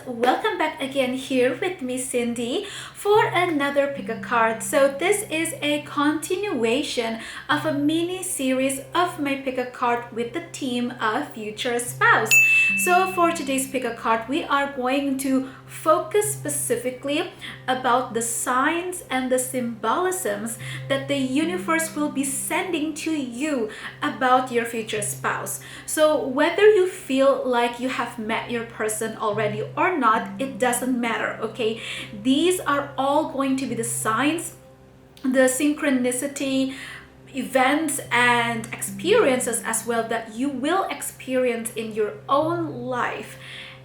welcome back again here with me, Cindy, for another pick a card. So this is a continuation of a mini series of my pick a card with the theme of future spouse. So for today's pick a card, we are going to focus specifically about the signs and the symbolisms that the universe will be sending to you about your future spouse. So whether you feel like you have met your person already or not, it doesn't matter, okay? These are all going to be the signs, the synchronicity, events and experiences as well that you will experience in your own life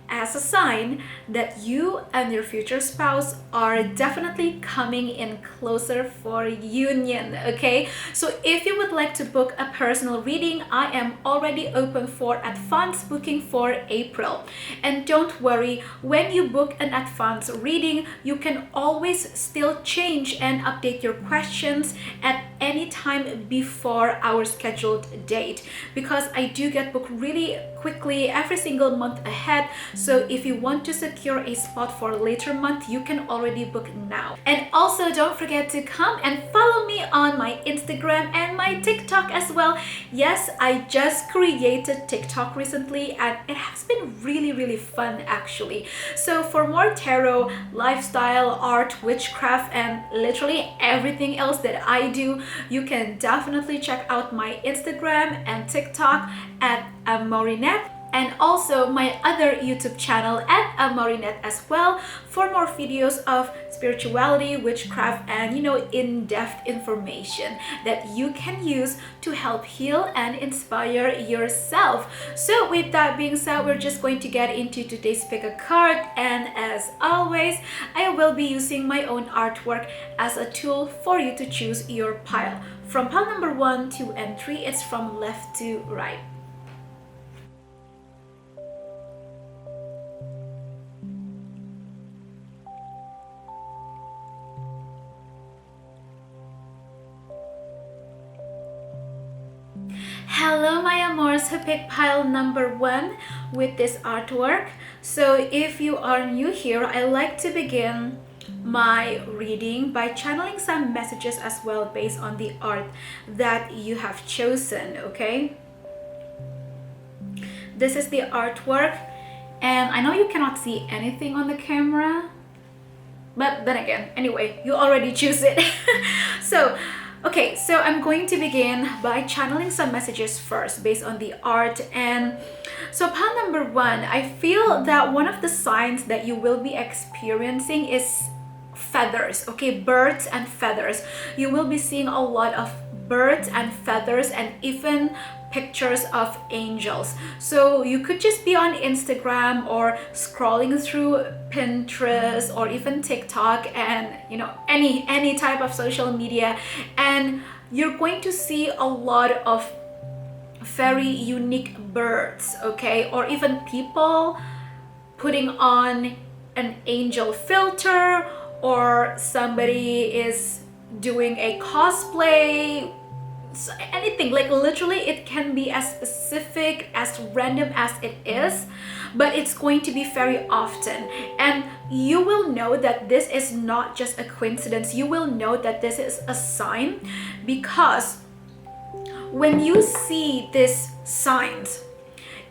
as a sign that you and your future spouse are definitely coming in closer for union, okay? So if you would like to book a personal reading, I am already open for advance booking for April. And don't worry, when you book an advance reading, you can always still change and update your questions at any time before our scheduled date, because I do get booked really quickly every single month ahead. So if you want to secure a spot for a later month, you can already book now. And also don't forget to come and follow me on my Instagram and my TikTok as well. Yes, I just created TikTok recently and it has been really fun actually. So for more tarot, lifestyle, art, witchcraft, and literally everything else that I do, you can definitely check out my Instagram and TikTok at amourinette, and also my other YouTube channel at amourinette as well for more videos of spirituality, witchcraft, and in-depth information that you can use to help heal and inspire yourself. So with that being said, we're just going to get into today's pick a card, and as always, I will be using my own artwork as a tool for you to choose your pile. From pile number 1, 2, and 3, it's from left to right. Hello my amors who picked pile number 1 with this artwork. So if you are new here, I like to begin my reading by channeling some messages as well based on the art that you have chosen, okay? This is the artwork, and I know you cannot see anything on the camera, but then again, anyway, you already choose it. Okay, so I'm going to begin by channeling some messages first based on the art. And so pile number 1, I feel that one of the signs that you will be experiencing is feathers, okay? Birds and feathers. You will be seeing a lot of birds and feathers and even pictures of angels. So you could just be on Instagram or scrolling through Pinterest or even TikTok and any type of social media, and you're going to see a lot of very unique birds, okay? Or even people putting on an angel filter, or somebody is doing a cosplay. So anything, like literally it can be as specific, as random as it is, but it's going to be very often, and you will know that this is not just a coincidence. You will know that this is a sign, because when you see these signs,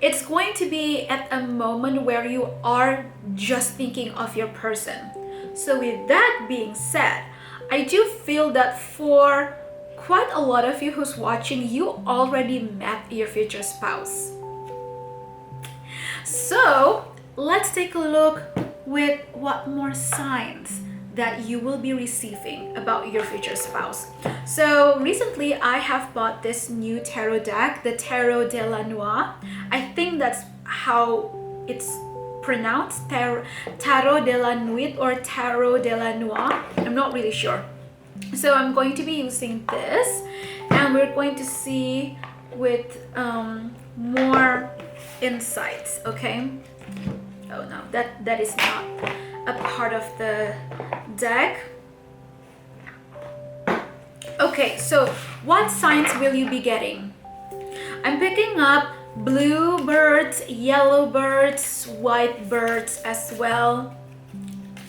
it's going to be at a moment where you are just thinking of your person. So with that being said, I do feel that for quite a lot of you who's watching, you already met your future spouse. So let's take a look with what more signs that you will be receiving about your future spouse. So recently I have bought this new tarot deck, the Tarot de la Nuit. I think that's how it's pronounced, Tarot de la Nuit or Tarot de la Nuit. I'm not really sure. So I'm going to be using this, and we're going to see with more insights, okay? Oh no, that is not a part of the deck. Okay, so what signs will you be getting? I'm picking up blue birds, yellow birds, white birds as well,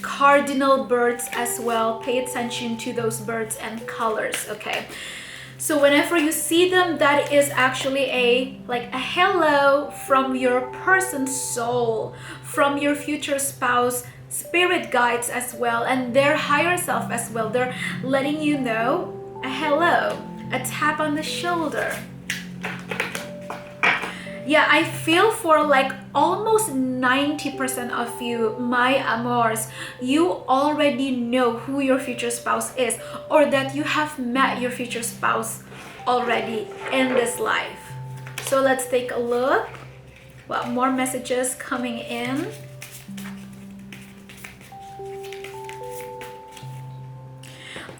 cardinal birds as well. Pay attention to those birds and colors, okay? So whenever you see them, that is actually a hello from your person's soul, from your future spouse, spirit guides as well, and their higher self as well. They're letting you know a hello, a tap on the shoulder. Yeah, I feel for like almost 90% of you, my amors, you already know who your future spouse is, or that you have met your future spouse already in this life. So let's take a look. Well, more messages coming in.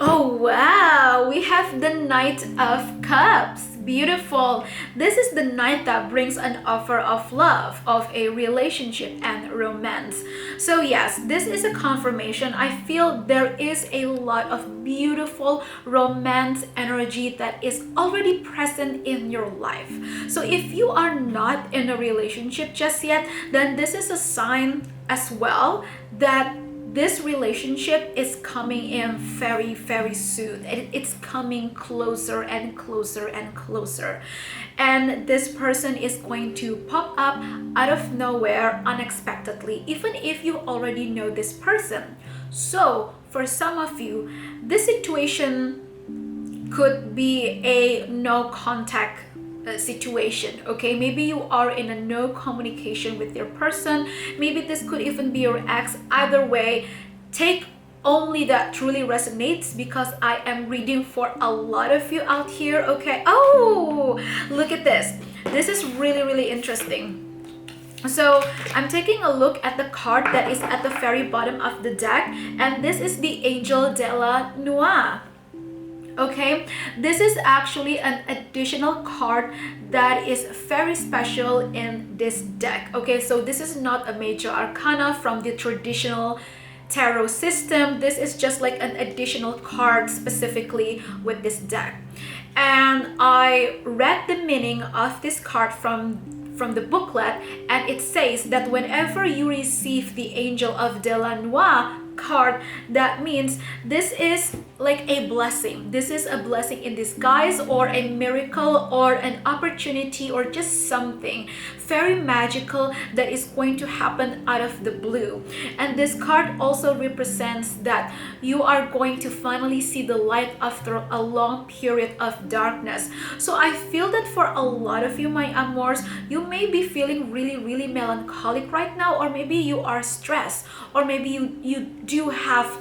Oh wow, we have the Knight of Cups. Beautiful. This is the knight that brings an offer of love, of a relationship and romance. So yes, this is a confirmation. I feel there is a lot of beautiful romance energy that is already present in your life. So if you are not in a relationship just yet, then this is a sign as well that this relationship is coming in very, very soon. It's coming closer and closer and closer. And this person is going to pop up out of nowhere unexpectedly, even if you already know this person. So for some of you, this situation could be a no contact situation, okay? Maybe you are in a no communication with your person. Maybe this could even be your ex. Either way, take only that truly resonates, because I am reading for a lot of you out here, okay? Oh, look at this. This is really, really interesting. So I'm taking a look at the card that is at the very bottom of the deck, and this is the Angel de la Noix. Okay, this is actually an additional card that is very special in this deck. Okay, so this is not a major arcana from the traditional tarot system. This is just like an additional card specifically with this deck. And I read the meaning of this card from the booklet, and it says that whenever you receive the Angel of de la Noix card, that means this is like a blessing. This is a blessing in disguise, or a miracle, or an opportunity, or just something very magical that is going to happen out of the blue. And this card also represents that you are going to finally see the light after a long period of darkness. So I feel that for a lot of you, my amors, you may be feeling really, really melancholic right now, or maybe you are stressed, or maybe you do have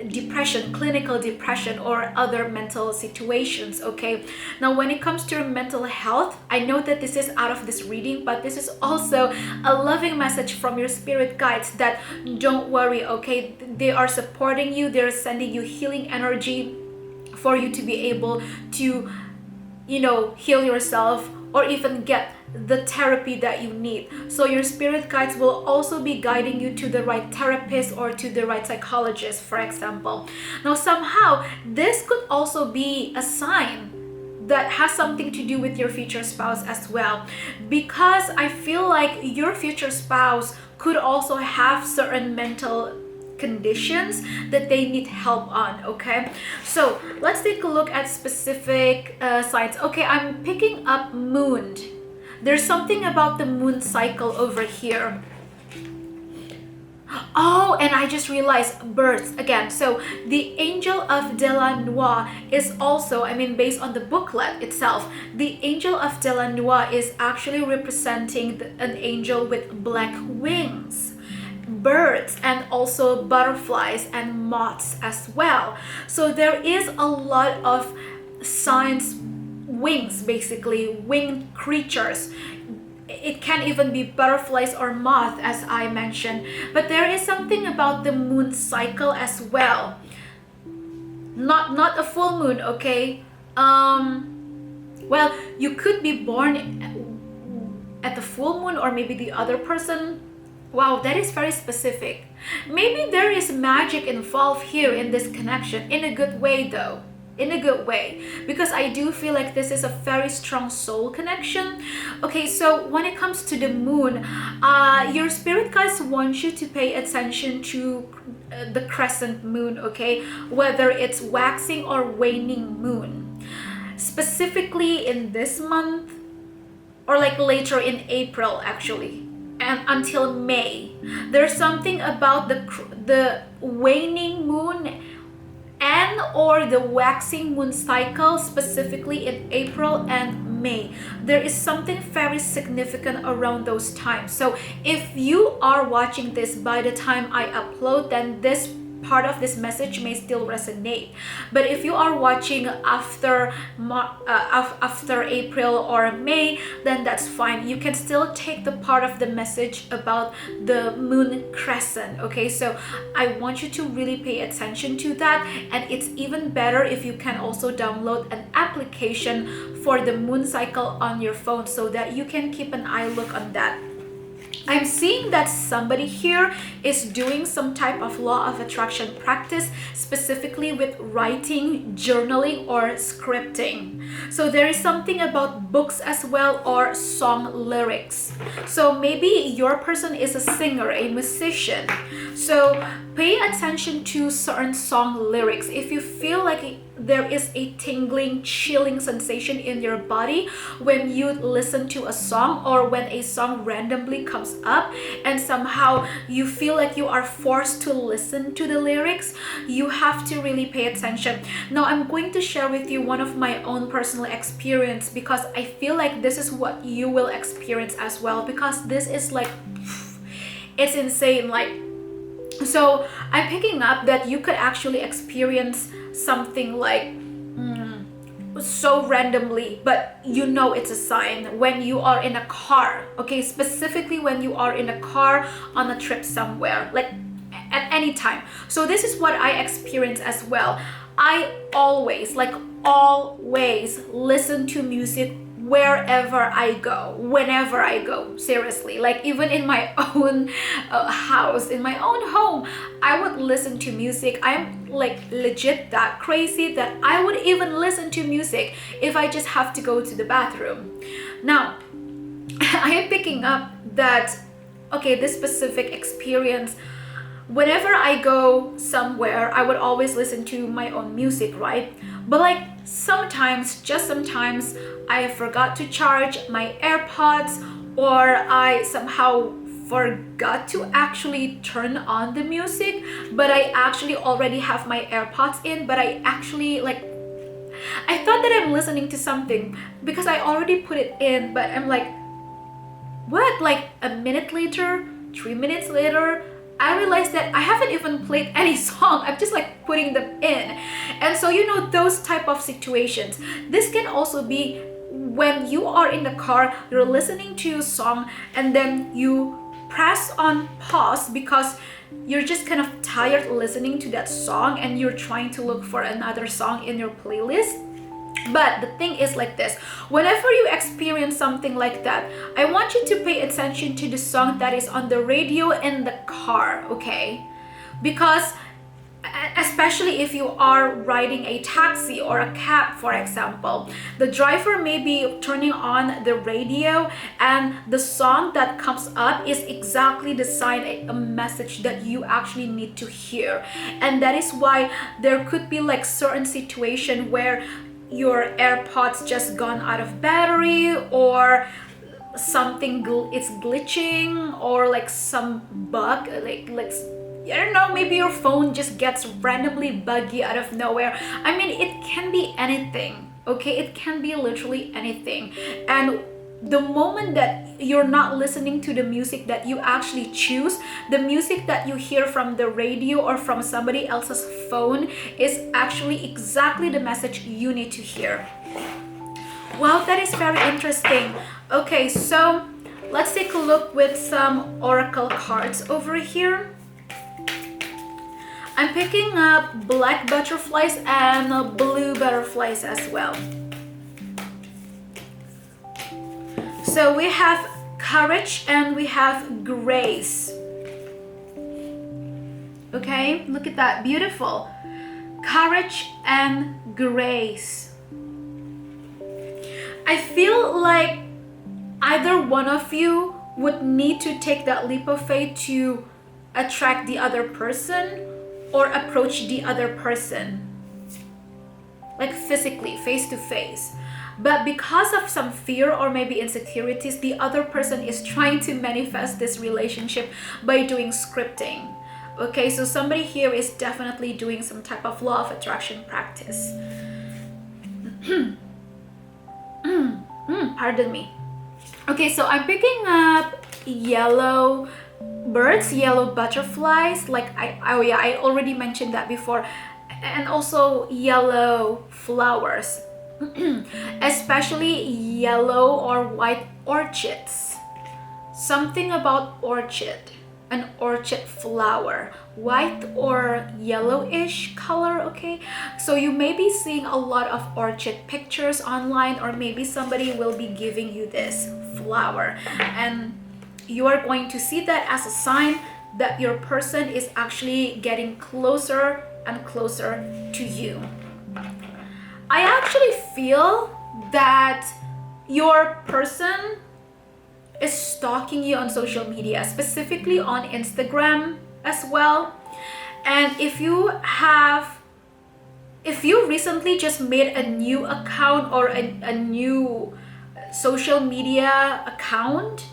depression, clinical depression, or other mental situations. Okay, now when it comes to your mental health, I know that this is out of this reading, but this is also a loving message from your spirit guides that don't worry. Okay, they are supporting you. They're sending you healing energy for you to be able to, you know, heal yourself, or even get the therapy that you need. So your spirit guides will also be guiding you to the right therapist or to the right psychologist, for example. Now somehow this could also be a sign that has something to do with your future spouse as well, because I feel like your future spouse could also have certain mental conditions that they need help on. Okay, so let's take a look at specific signs. Okay, I'm picking up moon. There's something about the moon cycle over here. Oh, and I just realized birds again. So the Angel of de la Noix is also, I mean, based on the booklet itself, the Angel of de la Noix is actually representing an angel with black wings, birds, and also butterflies and moths as well. So there is a lot of signs, wings, basically winged creatures. It can even be butterflies or moth, as I mentioned, but there is something about the moon cycle as well. Not a full moon, okay? Well, you could be born at the full moon, or maybe the other person. Wow, that is very specific. Maybe there is magic involved here in this connection, in a good way though. in a good way, because I do feel like this is a very strong soul connection. Okay, so when it comes to the moon, your spirit guides want you to pay attention to the crescent moon, okay, whether it's waxing or waning moon, specifically in this month, or like later in April actually, and until May. There's something about the waning moon and or the waxing moon cycle, specifically in April and May. There is something very significant around those times. So if you are watching this by the time I upload, then this part of this message may still resonate. But if you are watching after April or May, then that's fine. You can still take the part of the message about the moon crescent. Okay, so I want you to really pay attention to that. And it's even better if you can also download an application for the moon cycle on your phone, so that you can keep an eye look on that. I'm seeing that somebody here is doing some type of law of attraction practice, specifically with writing, journaling, or scripting. So there is something about books as well, or song lyrics. So maybe your person is a singer, a musician. So pay attention to certain song lyrics. If you feel like there is a tingling, chilling sensation in your body when you listen to a song, or when a song randomly comes up and somehow you feel like you are forced to listen to the lyrics, you have to really pay attention. Now I'm going to share with you one of my own personal experience, because I feel like this is what you will experience as well, because this is like, it's insane. Like, so I'm picking up that you could actually experience something like so randomly, but you know it's a sign when you are in a car, okay, specifically when you are in a car on a trip somewhere, like at any time. So this is what I experience as well. I always listen to music wherever I go, whenever I go, seriously. Like even in my own house, in my own home, I would listen to music. I'm like legit that crazy that I would even listen to music if I just have to go to the bathroom. Now, I am picking up that, okay, this specific experience, whenever I go somewhere, I would always listen to my own music, right? But like sometimes, just sometimes, I forgot to charge my AirPods, or I somehow forgot to actually turn on the music, but I actually already have my AirPods in, but I actually I thought that I'm listening to something because I already put it in, but I'm like, what? Like a minute later, 3 minutes later, I realized that I haven't even played any song. I'm just like putting them in. And so, you know, those type of situations. This can also be when you are in the car, you're listening to a song, and then you press on pause because you're just kind of tired listening to that song, and you're trying to look for another song in your playlist. But the thing is like this, whenever you experience something like that, I want you to pay attention to the song that is on the radio in the car, okay? Because especially if you are riding a taxi or a cab, for example, the driver may be turning on the radio, and the song that comes up is exactly the sign, a message that you actually need to hear. And that is why there could be like certain situation where your AirPods just gone out of battery, or something it's glitching, or like some bug, like I don't know, maybe your phone just gets randomly buggy out of nowhere. I mean, it can be anything, okay? It can be literally anything. And the moment that you're not listening to the music that you actually choose, the music that you hear from the radio or from somebody else's phone is actually exactly the message you need to hear. Well, that is very interesting. Okay, so let's take a look with some oracle cards over here. I'm picking up black butterflies and blue butterflies as well. So we have courage and we have grace. Okay, look at that, beautiful. Courage and grace. I feel like either one of you would need to take that leap of faith to attract the other person or approach the other person, like physically, face to face. But because of some fear or maybe insecurities, the other person is trying to manifest this relationship by doing scripting. Okay, so somebody here is definitely doing some type of law of attraction practice. Pardon me. Okay, so I'm picking up yellow birds, yellow butterflies, like I already mentioned that before, and also yellow flowers. Especially yellow or white orchids. Something about orchid, an orchid flower, white or yellowish color. Okay, so you may be seeing a lot of orchid pictures online, or maybe somebody will be giving you this flower, and you are going to see that as a sign that your person is actually getting closer and closer to you. I actually feel that your person is stalking you on social media, specifically on Instagram as well. And if you recently just made a new account or a new social media account,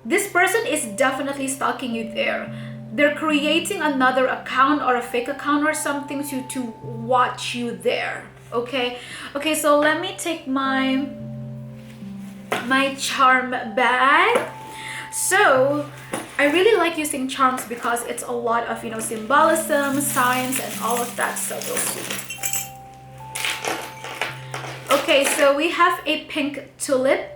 this person is definitely stalking you there. They're creating another account or a fake account or something to watch you there. Okay, so let me take my charm bag. So I really like using charms because it's a lot of, symbolism, signs, and all of that. So we'll see. Okay, so we have a pink tulip.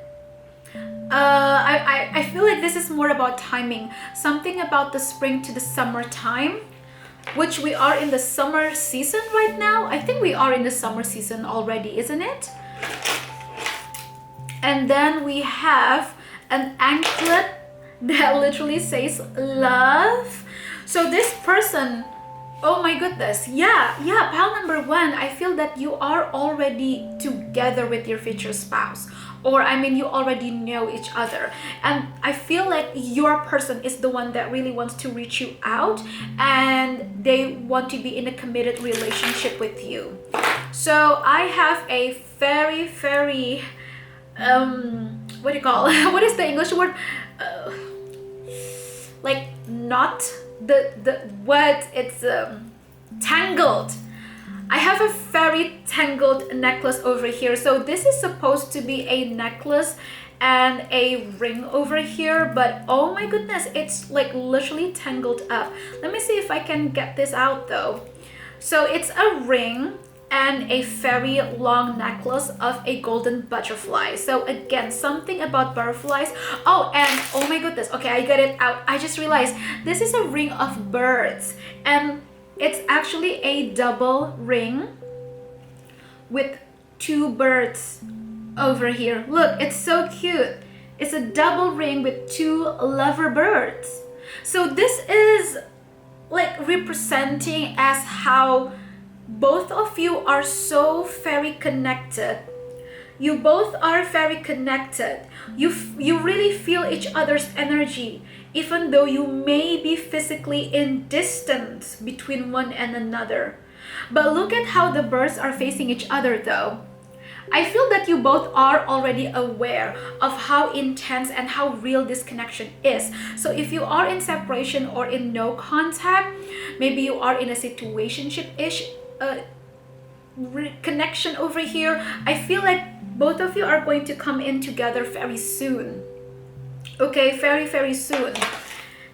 I feel like this is more about timing, something about the spring to the summertime, which we are in the summer season right now. I think we are in the summer season already, isn't it? And then we have an anklet that literally says love. So this person, oh my goodness, yeah, pile number one, I feel that you are already together with your future spouse. Or you already know each other, and I feel like your person is the one that really wants to reach you out, and they want to be in a committed relationship with you. So I have a very, very what do you call what is the English word, like not the what it's tangled. I have a very tangled necklace over here. So this is supposed to be a necklace and a ring over here, but oh my goodness, it's like literally tangled up. Let me see if I can get this out though. So it's a ring and a very long necklace of a golden butterfly. So again, something about butterflies. Oh, and oh my goodness, okay, I got it out. I just realized this is a ring of birds, and it's actually a double ring with two birds over here. Look, it's so cute. It's a double ring with two lover birds. So this is like representing as how both of you are so very connected. You both are very connected. You really feel each other's energy, even though you may be physically in distance between one and another. But look at how the birds are facing each other though. I feel that you both are already aware of how intense and how real this connection is. So if you are in separation or in no contact, maybe you are in a situationship-ish connection over here, I feel like both of you are going to come in together very soon. Okay, very, very soon.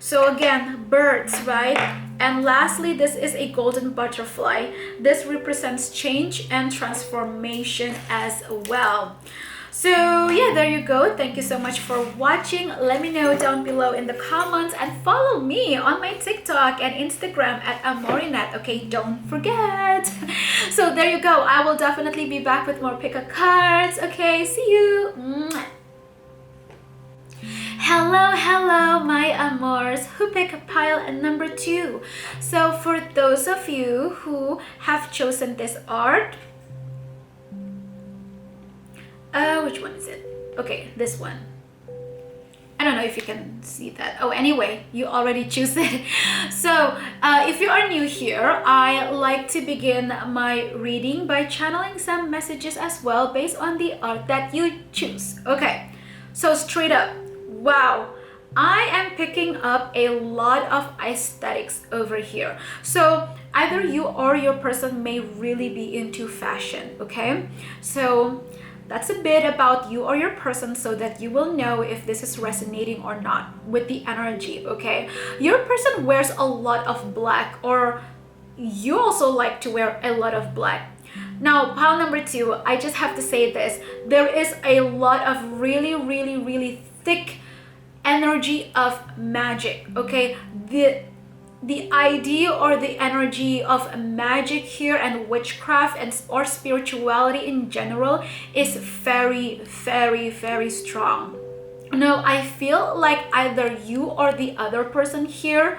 So again, birds, right? And lastly, this is a golden butterfly. This represents change and transformation as well. So yeah, there you go. Thank you so much for watching. Let me know down below in the comments, and follow me on my TikTok and Instagram at amourinette. Okay, don't forget. So there you go. I will definitely be back with more pick a cards. Okay, see you. Hello, my amor. Mars who pick pile number 2. So for those of you who have chosen this art, which one is it? Okay, this one. I don't know if you can see that. Oh, anyway, you already choose it. So if you are new here, I like to begin my reading by channeling some messages as well based on the art that you choose. Okay, so straight up, wow, I am picking up a lot of aesthetics over here. So either you or your person may really be into fashion, okay? So that's a bit about you or your person so that you will know if this is resonating or not with the energy, okay? Your person wears a lot of black, or you also like to wear a lot of black. Now, pile number 2, I just have to say this. There is a lot of really, really, really thick energy of magic, okay? The idea or the energy of magic here and witchcraft and or spirituality in general is very, very, very strong. Now, I feel like either you or the other person here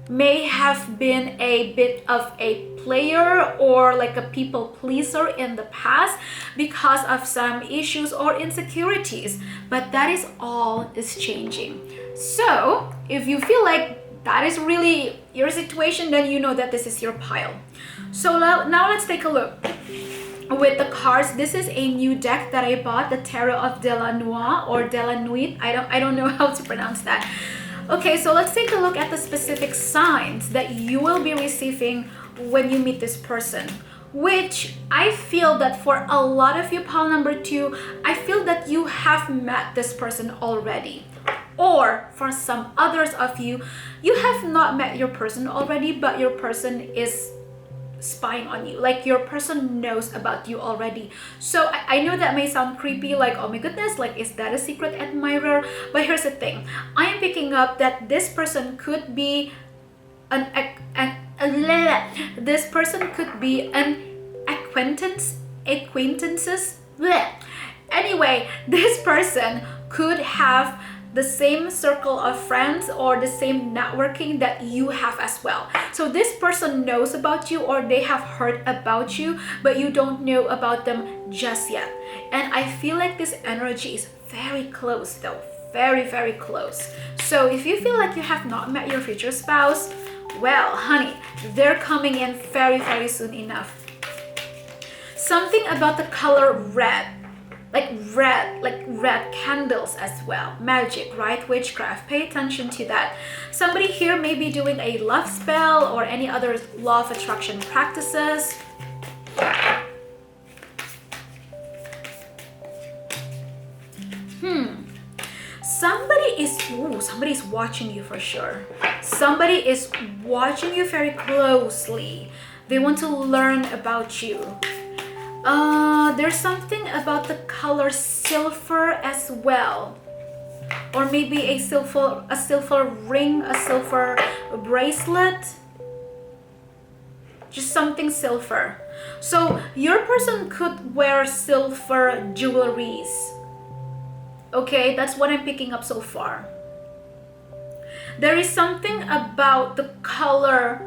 may have been a bit of a player or like a people pleaser in the past because of some issues or insecurities, but that is all is changing. So if you feel like that is really your situation, then you know that this is your pile. So now let's take a look with the cards. This is a new deck that I bought, the Tarot of de la Nuit or de la Nuit. I don't know how to pronounce that. Okay, so let's take a look at the specific signs that you will be receiving when you meet this person, which I feel that for a lot of you, pile number 2, I feel that you have met this person already. Or for some others of you, you have not met your person already, but your person is spying on you. Like your person knows about you already. So I know that may sound creepy, like, oh my goodness, like, is that a secret admirer? But here's the thing. I am picking up that this person could be an acquaintances. Bleh. Anyway, this person could have the same circle of friends or the same networking that you have as well. So this person knows about you or they have heard about you, but you don't know about them just yet. And I feel like this energy is very close though, very, very close. So if you feel like you have not met your future spouse, well, honey, they're coming in very, very soon enough. Something about the color red, like red candles as well. Magic, right? Witchcraft. Pay attention to that. Somebody here may be doing a love spell or any other law of attraction practices. Somebody's watching you for sure. Somebody is watching you very closely. They want to learn about you. There's something about the color silver as well, or maybe a silver ring, a silver bracelet, just something silver. So your person could wear silver jewelries. Okay, that's what I'm picking up so far. There is something about the color,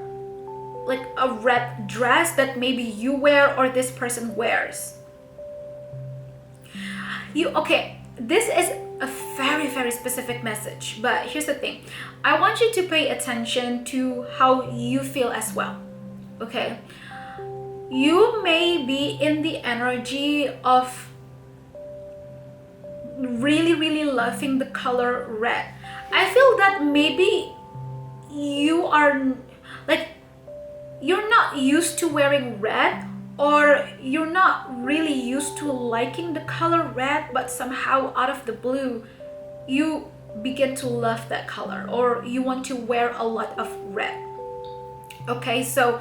like a red dress that maybe you wear or this person wears. Okay, this is a very, very specific message, but here's the thing. I want you to pay attention to how you feel as well, okay? You may be in the energy of really, really loving the color red. I feel that maybe you are like, you're not used to wearing red, or you're not really used to liking the color red, but somehow out of the blue you begin to love that color, or you want to wear a lot of red. Okay, so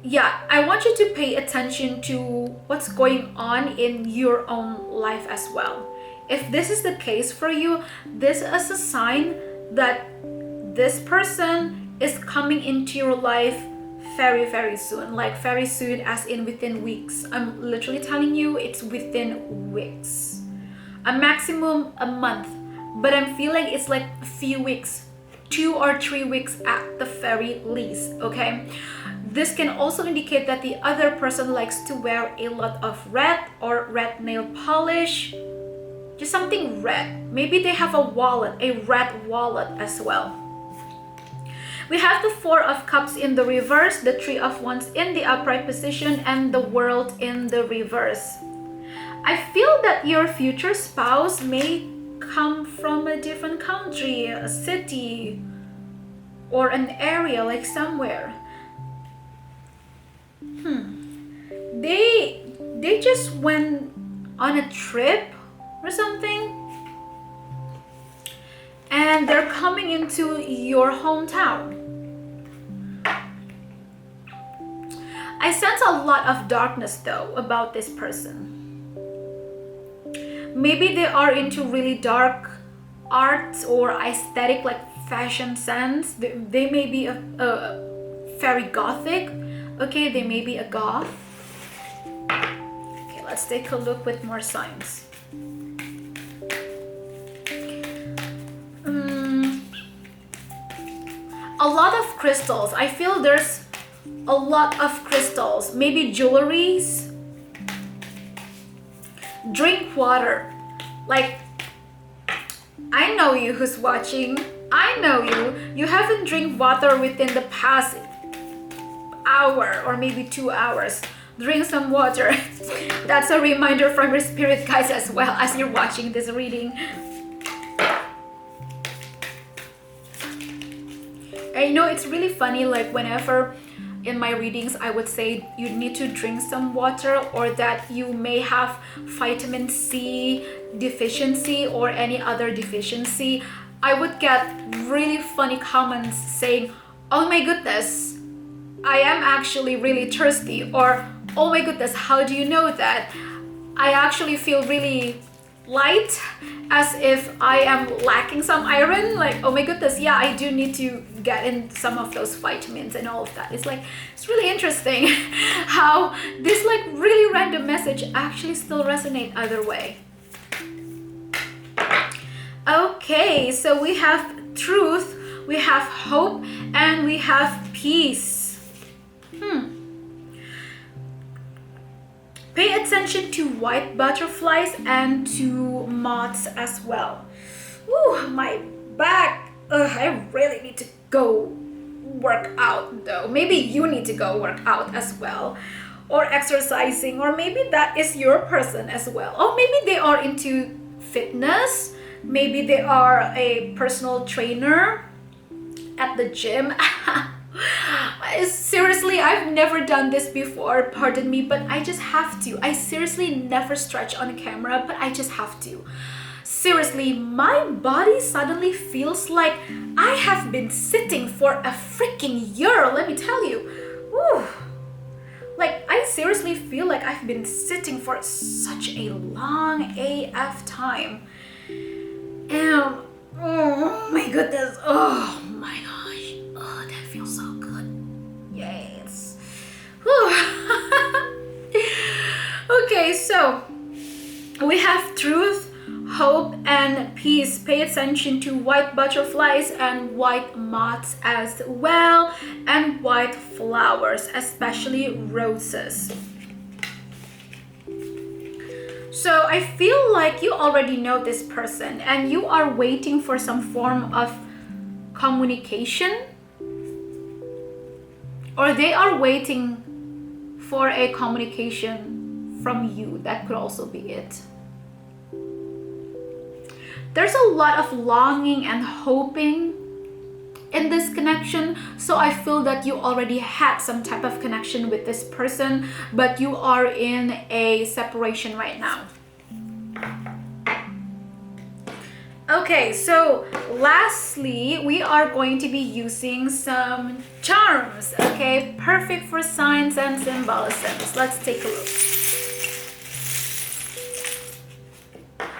yeah, I want you to pay attention to what's going on in your own life as well. If this is the case for you, this is a sign that this person is coming into your life very, very soon. Like very soon as in within weeks. I'm literally telling you, it's within weeks. A maximum a month, but I'm feeling it's like a few weeks, 2 or 3 weeks at the very least, okay? This can also indicate that the other person likes to wear a lot of red or red nail polish, just something red. Maybe they have a wallet, a red wallet as well. We have the 4 of Cups in the reverse, the 3 of Wands in the upright position, and the World in the reverse. I feel that your future spouse may come from a different country, a city, or an area, like somewhere. They just went on a trip or something, and they're coming into your hometown. I sense a lot of darkness though about this person. Maybe they are into really dark art or aesthetic, like fashion sense. They may be a very gothic. Okay, they may be a goth. Okay, let's take a look with more signs. A lot of crystals. I feel there's a lot of crystals. Maybe jewelries. Drink water. Like, I know you who's watching. I know you. You haven't drank water within the past hour or maybe 2 hours. Drink some water. That's a reminder from your spirit guides as well as you're watching this reading. I know it's really funny, like whenever in my readings I would say you need to drink some water, or that you may have vitamin C deficiency or any other deficiency, I would get really funny comments saying, oh my goodness, I am actually really thirsty, or oh my goodness, how do you know that? I actually feel really light, as if I am lacking some iron. Like, oh my goodness, yeah, I do need to get in some of those vitamins and all of that. It's like, it's really interesting how this like really random message actually still resonate either way. Okay, so we have truth, we have hope, and we have peace. Pay attention to white butterflies and to moths as well. Ooh, my back. I really need to go work out though. Maybe you need to go work out as well, or exercising, or maybe that is your person as well. Or maybe they are into fitness. Maybe they are a personal trainer at the gym. Seriously, I've never done this before, pardon me, but I just have to. I seriously never stretch on camera, but I just have to. Seriously, my body suddenly feels like I have been sitting for a freaking year, let me tell you. Whew. Like, I seriously feel like I've been sitting for such a long AF time. And, oh my goodness, oh my gosh. Oh, that feels so good. Yes. Okay, so we have truth, hope, and peace. Pay attention to white butterflies and white moths as well, and white flowers, especially roses. So I feel like you already know this person and you are waiting for some form of communication, or they are waiting for a communication from you. That could also be it. There's a lot of longing and hoping in this connection, so I feel that you already had some type of connection with this person, but you are in a separation right now. Okay, so lastly, we are going to be using some charms, okay? Perfect for signs and symbolisms. Let's take a look.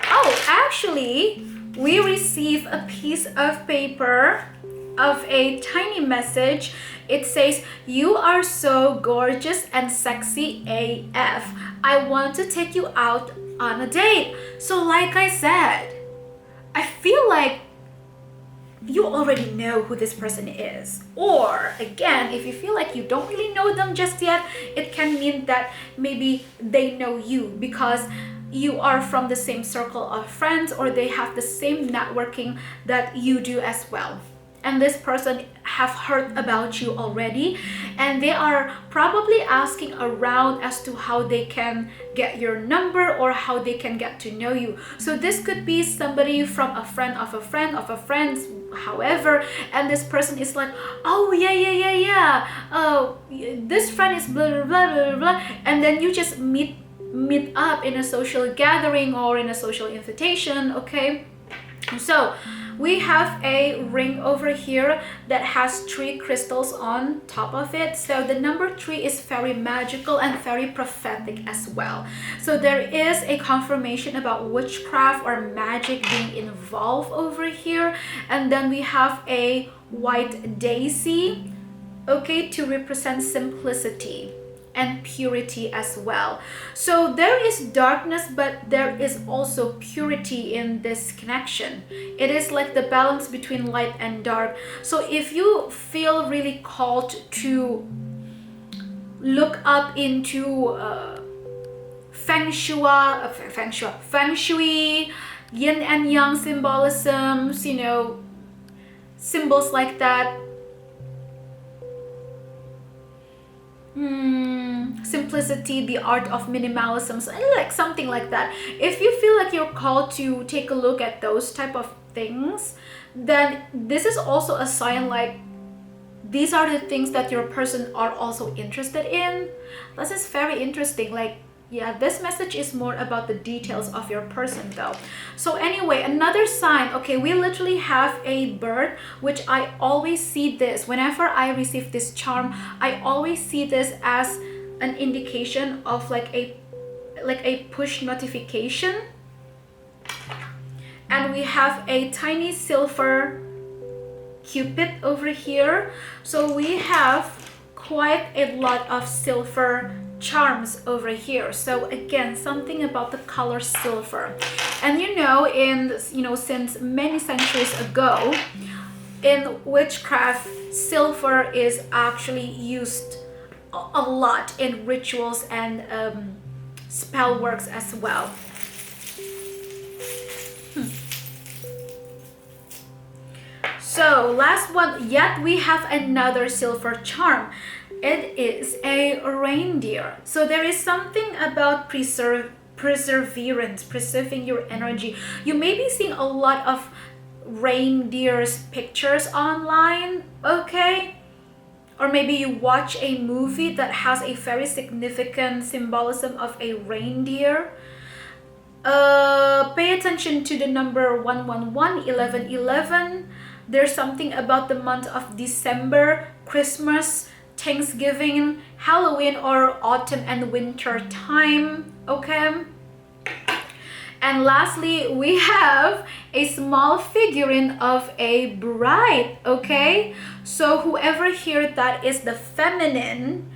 Oh, actually, we receive a piece of paper of a tiny message. It says, "You are so gorgeous and sexy AF. I want to take you out on a date." So like I said, I feel like you already know who this person is. Or again, if you feel like you don't really know them just yet, it can mean that maybe they know you because you are from the same circle of friends, or they have the same networking that you do as well. And this person have heard about you already, and they are probably asking around as to how they can get your number or how they can get to know you. So this could be somebody from a friend of a friend of a friend, however, and this person is like, oh yeah, oh, this friend is blah blah blah blah blah, and then you just meet up in a social gathering or in a social invitation. Okay, so we have a ring over here that has 3 crystals on top of it. So the number 3 is very magical and very prophetic as well. So there is a confirmation about witchcraft or magic being involved over here. And then we have a white daisy, okay, to represent simplicity and purity as well. So there is darkness, but there is also purity in this connection. It is like the balance between light and dark. So if you feel really called to look up into feng shui, yin and yang symbolisms, you know, symbols like that, simplicity, the art of minimalism, like something like that. If you feel like you're called to take a look at those type of things, then this is also a sign like these are the things that your person are also interested in. This is very interesting. Like, yeah, this message is more about the details of your person though. So anyway, another sign. Okay, we literally have a bird, which I always see this whenever I receive this charm. I always see this as an indication of like a push notification. And we have a tiny silver cupid over here. So we have quite a lot of silver charms over here. So again, something about the color silver. And since many centuries ago in witchcraft, silver is actually used a lot in rituals and spell works as well. So last one, yet we have another silver charm. It is a reindeer. So there is something about perseverance, preserving your energy. You may be seeing a lot of reindeers pictures online, okay? Or maybe you watch a movie that has a very significant symbolism of a reindeer. Pay attention to the number 111, 1111. There's something about the month of December, Christmas, Thanksgiving, Halloween, or autumn and winter time, okay? And lastly, we have a small figurine of a bride, okay? So whoever here that is the feminine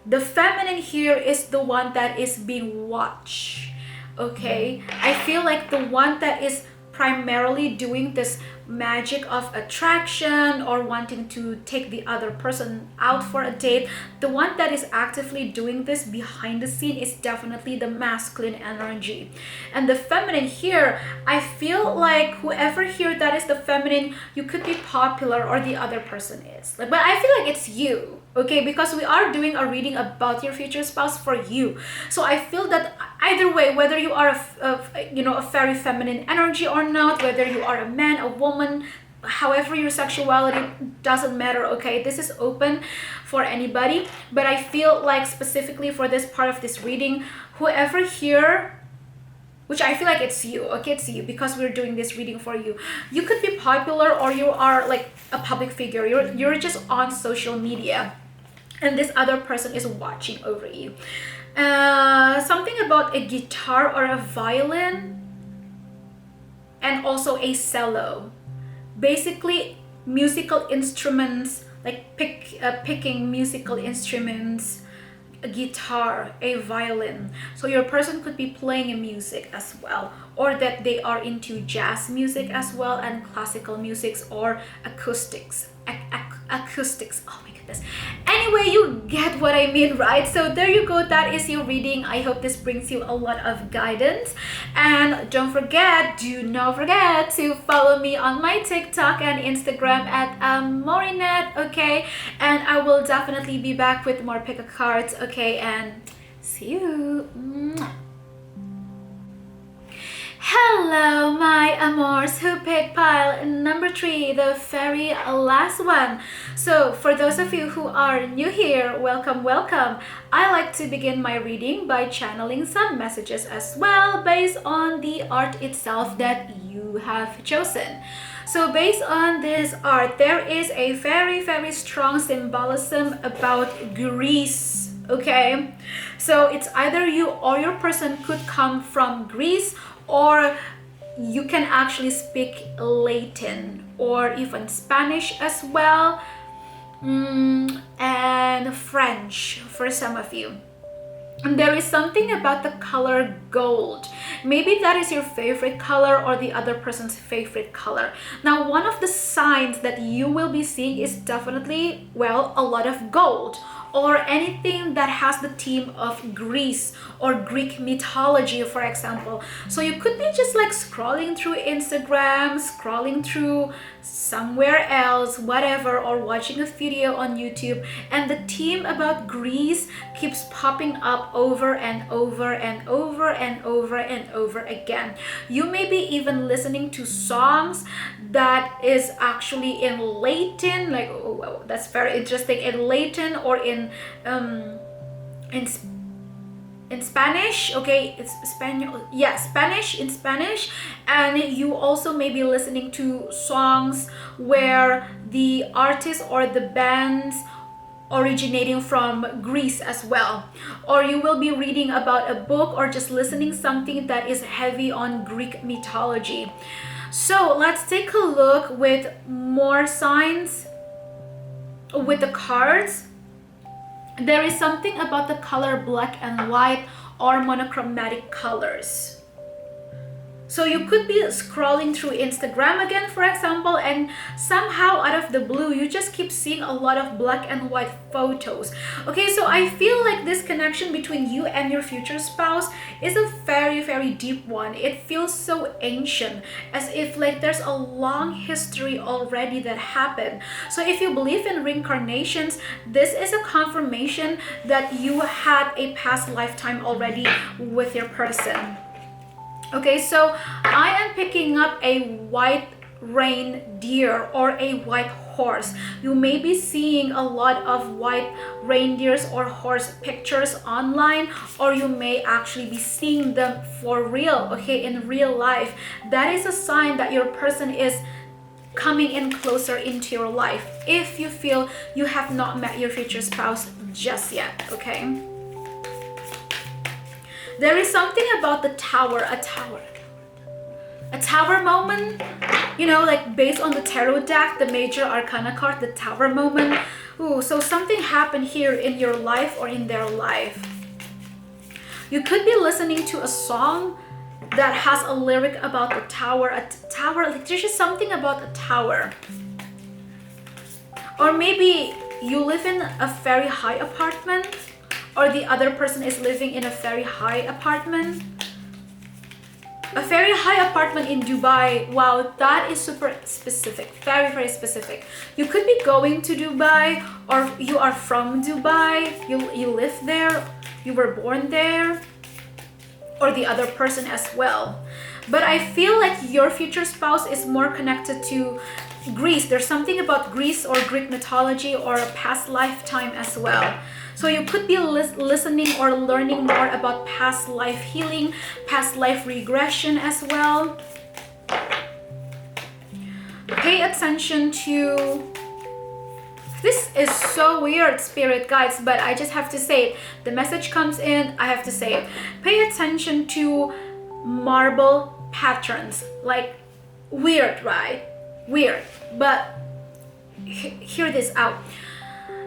here is the one that is being watched, okay? I feel like the one that is primarily doing this magic of attraction or wanting to take the other person out for a date, the one that is actively doing this behind the scene is definitely the masculine energy. And the feminine here, I feel like whoever here that is the feminine, you could be popular or the other person is. But I feel like it's you, okay? Because we are doing a reading about your future spouse for you. So I feel that either way, whether you are a very feminine energy or not, whether you are a man, a woman, however your sexuality, doesn't matter, okay? This is open for anybody, but I feel like specifically for this part of this reading, whoever here, which I feel like it's you, okay? It's you, because we're doing this reading for you. You could be popular or you are like a public figure. You're just on social media and this other person is watching over you. Something about a guitar or a violin and also a cello. Basically musical instruments, like picking musical instruments, a guitar, a violin. So your person could be playing music as well, or that they are into jazz music as well, and classical musics, or acoustics. Acoustics. Oh my goodness. Anyway, you get what I mean, right? So there you go. That is your reading. I hope this brings you a lot of guidance. And do not forget to follow me on my TikTok and Instagram at amourinette, okay? And I will definitely be back with more pick a cards, okay? And see you. Mwah. Hello, my amours who picked pile number 3, the very last one. So for those of you who are new here, welcome, welcome. I like to begin my reading by channeling some messages as well based on the art itself that you have chosen. So based on this art, there is a very, very strong symbolism about Greece, okay? So it's either you or your person could come from Greece, or you can actually speak Latin or even Spanish as well, and French for some of you. And there is something about the color gold. Maybe that is your favorite color or the other person's favorite color. Now, one of the signs that you will be seeing is definitely, well, a lot of gold, or anything that has the theme of Greece or Greek mythology, for example. So you could be just like scrolling through Instagram, scrolling through somewhere else, whatever, or watching a video on YouTube, and the theme about Greece keeps popping up over and over and over and over and over again. You may be even listening to songs that is actually in Latin, like, oh, that's very interesting, in Latin or in Spanish, okay, it's Spanish, yeah, Spanish, in Spanish. And you also may be listening to songs where the artist or the bands originating from Greece as well. Or you will be reading about a book or just listening something that is heavy on Greek mythology. So let's take a look with more signs with the cards. There is something about the color black and white or monochromatic colors. So you could be scrolling through Instagram again, for example, and somehow out of the blue, you just keep seeing a lot of black and white photos. Okay, so I feel like this connection between you and your future spouse is a very, very deep one. It feels so ancient, as if like there's a long history already that happened. So if you believe in reincarnations, this is a confirmation that you had a past lifetime already with your person. Okay, so I am picking up a white reindeer or a white horse. You may be seeing a lot of white reindeers or horse pictures online, or you may actually be seeing them for real, okay, in real life. That is a sign that your person is coming in closer into your life if you feel you have not met your future spouse just yet, okay? There is something about the tower, a tower moment, you know, like based on the tarot deck, the major arcana card, the tower moment. Ooh, so something happened here in your life or in their life. You could be listening to a song that has a lyric about the tower, like there's just something about a tower. Or maybe you live in a very high apartment, or the other person is living in a very high apartment. A very high apartment in Dubai. Wow, that is super specific. Very, very specific. You could be going to Dubai, or you are from Dubai. You live there. You were born there. Or the other person as well. But I feel like your future spouse is more connected to Greece. There's something about Greece or Greek mythology or a past lifetime as well. So you could be listening or learning more about past life healing, past life regression as well. Pay attention to... This is so weird, spirit guides, but I just have to say it. The message comes in, I have to say it. Pay attention to marble patterns. Like, weird, right? Weird. But hear this out.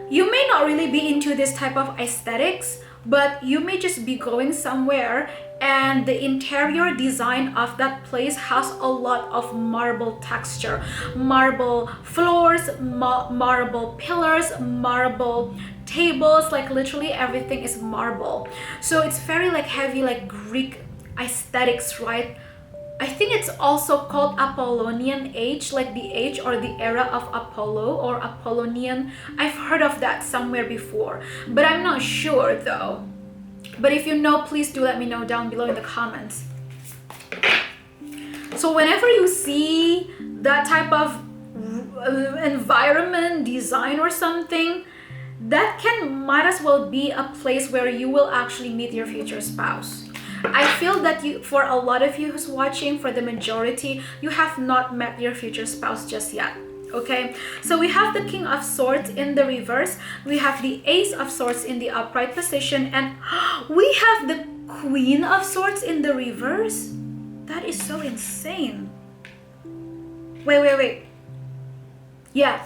You may not really be into this type of aesthetics, but you may just be going somewhere and the interior design of that place has a lot of marble texture, marble floors, marble pillars, marble tables, like literally everything is marble. So it's very like heavy, like Greek aesthetics, right? I think it's also called Apollonian age, like the age or the era of Apollo or Apollonian. I've heard of that somewhere before, but I'm not sure though. But if you know, please do let me know down below in the comments. So whenever you see that type of environment, design or something, that might as well be a place where you will actually meet your future spouse. I feel that for a lot of you who's watching, for the majority, you have not met your future spouse just yet. Okay, so we have the King of Swords in the reverse, we have the Ace of Swords in the upright position, and we have the Queen of Swords in the reverse. That is so insane. Wait. Yeah.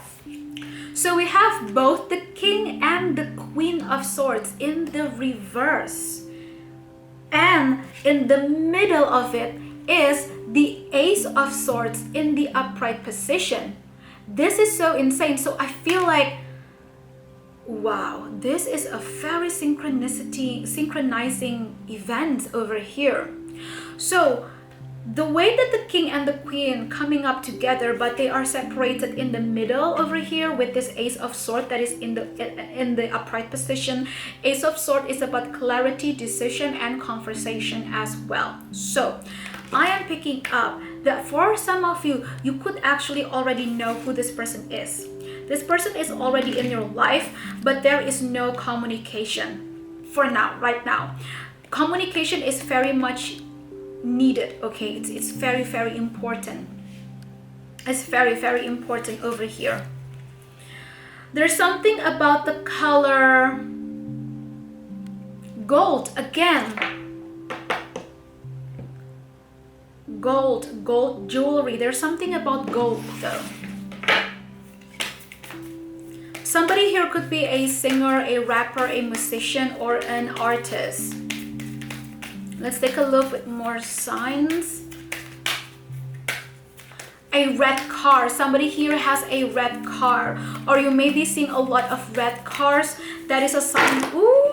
So we have both the King and the Queen of Swords in the reverse. And in the middle of it is the Ace of Swords in the upright position. This is so insane. So I feel like, wow, this is a very synchronizing event over here. So the way that the King and the Queen coming up together, but they are separated in the middle over here with this Ace of Swords that is in the upright position. Ace of Swords is about clarity, decision, and conversation as well. So I am picking up that for some of you, you could actually already know who this person is. This person is already in your life, but there is no communication for now, right now. Communication is very much needed, okay? It's very, very important. It's very, very important over here. There's something about the color gold again. Gold jewelry. There's something about gold though. Somebody here could be a singer, a rapper, a musician, or an artist. Let's take a look with more signs. A red car. Somebody here has a red car, or you may be seeing a lot of red cars. That is a sign. Ooh,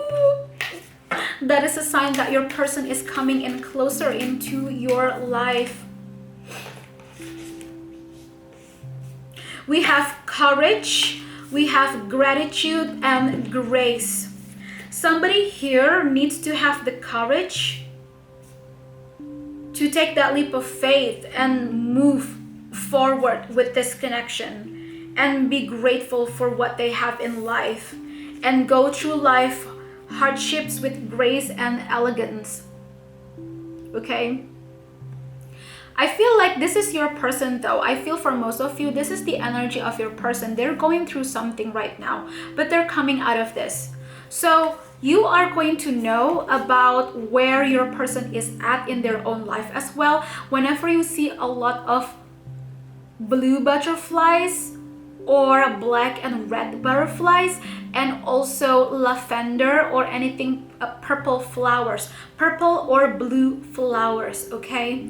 that is a sign that your person is coming in closer into your life. We have courage, we have gratitude, and grace. Somebody here needs to have the courage to take that leap of faith and move forward with this connection and be grateful for what they have in life and go through life hardships with grace and elegance. Okay, I feel like this is your person though. I feel for most of you, this is the energy of your person. They're going through something right now, but they're coming out of this. So you are going to know about where your person is at in their own life as well. Whenever you see a lot of blue butterflies or black and red butterflies, and also lavender or anything purple flowers, purple or blue flowers, okay?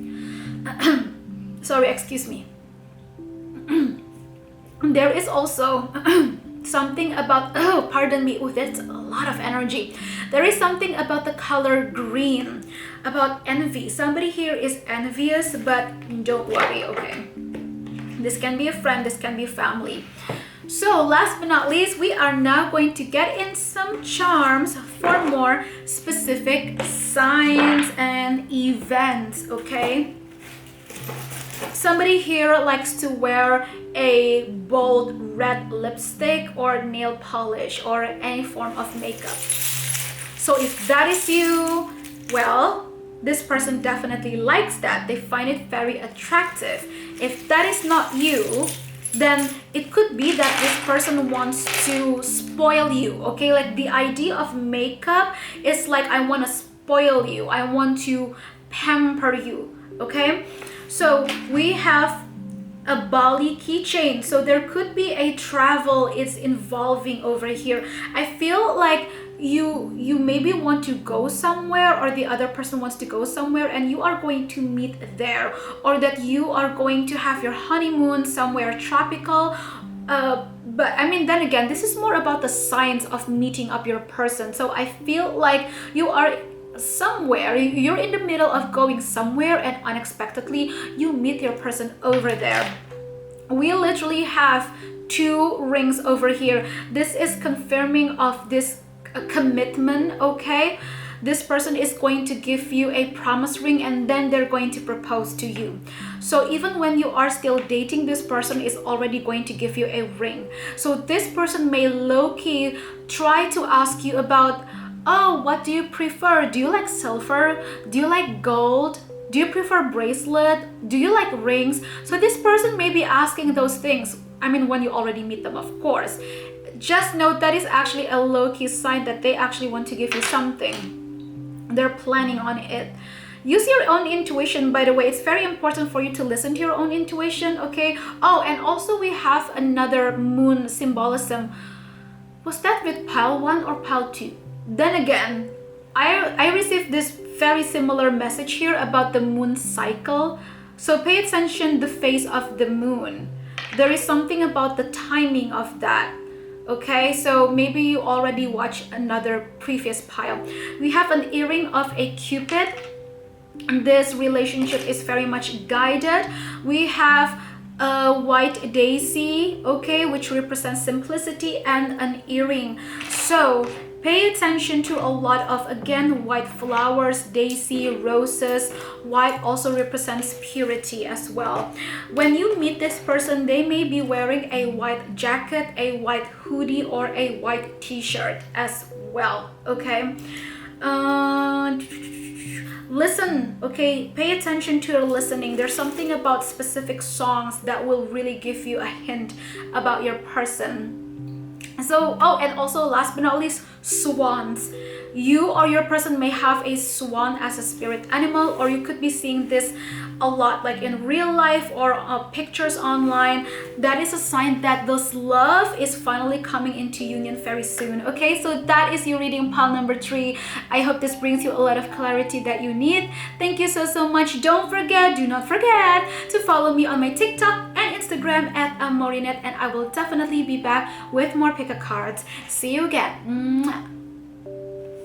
Sorry, excuse me. There is also something about, oh, pardon me, oh, that's a lot of energy. There is something about the color green, about envy. Somebody here is envious, but don't worry, okay? This can be a friend, this can be family. So last but not least, we are now going to get in some charms for more specific signs and events, okay? Somebody here likes to wear a bold red lipstick or nail polish or any form of makeup. So if that is you, well, this person definitely likes that. They find it very attractive. If that is not you, then it could be that this person wants to spoil you, okay? Like the idea of makeup is like, I want to spoil you, I want to pamper you, okay? So we have a Bali keychain. So there could be a travel it's involving over here. I feel like you maybe want to go somewhere, or the other person wants to go somewhere and you are going to meet there, or that you are going to have your honeymoon somewhere tropical. But I mean, then again, this is more about the science of meeting up your person. So I feel like you are somewhere, you're in the middle of going somewhere, and unexpectedly you meet your person over there. We literally have 2 rings over here. This is confirming of this commitment, okay? This person is going to give you a promise ring, and then they're going to propose to you. So even when you are still dating, this person is already going to give you a ring. So this person may low-key try to ask you about, oh, what do you prefer? Do you like silver? Do you like gold? Do you prefer bracelet? Do you like rings? So this person may be asking those things. I mean, when you already meet them, of course. Just note that is actually a low-key sign that they actually want to give you something. They're planning on it. Use your own intuition, by the way. It's very important for you to listen to your own intuition, okay? Oh, and also we have another moon symbolism. Was that with pile 1 or pile 2? Then again, I received this very similar message here about the moon cycle. So pay attention to the phase of the moon. There is something about the timing of that. Okay, so maybe you already watched another previous pile. We have an earring of a Cupid. This relationship is very much guided. We have a white daisy, okay, which represents simplicity, and an earring. So pay attention to a lot of, again, white flowers, daisy, roses. White also represents purity as well. When you meet this person, they may be wearing a white jacket, a white hoodie, or a white t-shirt as well, okay? Listen, okay? Pay attention to your listening. There's something about specific songs that will really give you a hint about your person. So, oh, and also last but not least, swans. You or your person may have a swan as a spirit animal, or you could be seeing this a lot like in real life or pictures online. That is a sign that this love is finally coming into union very soon. Okay, so that is your reading, pile number 3. I hope this brings you a lot of clarity that you need. Thank you so much. Do not forget to follow me on my TikTok and Instagram at amourinette, and I will definitely be back with more pick-a cards. See you again. Mwah.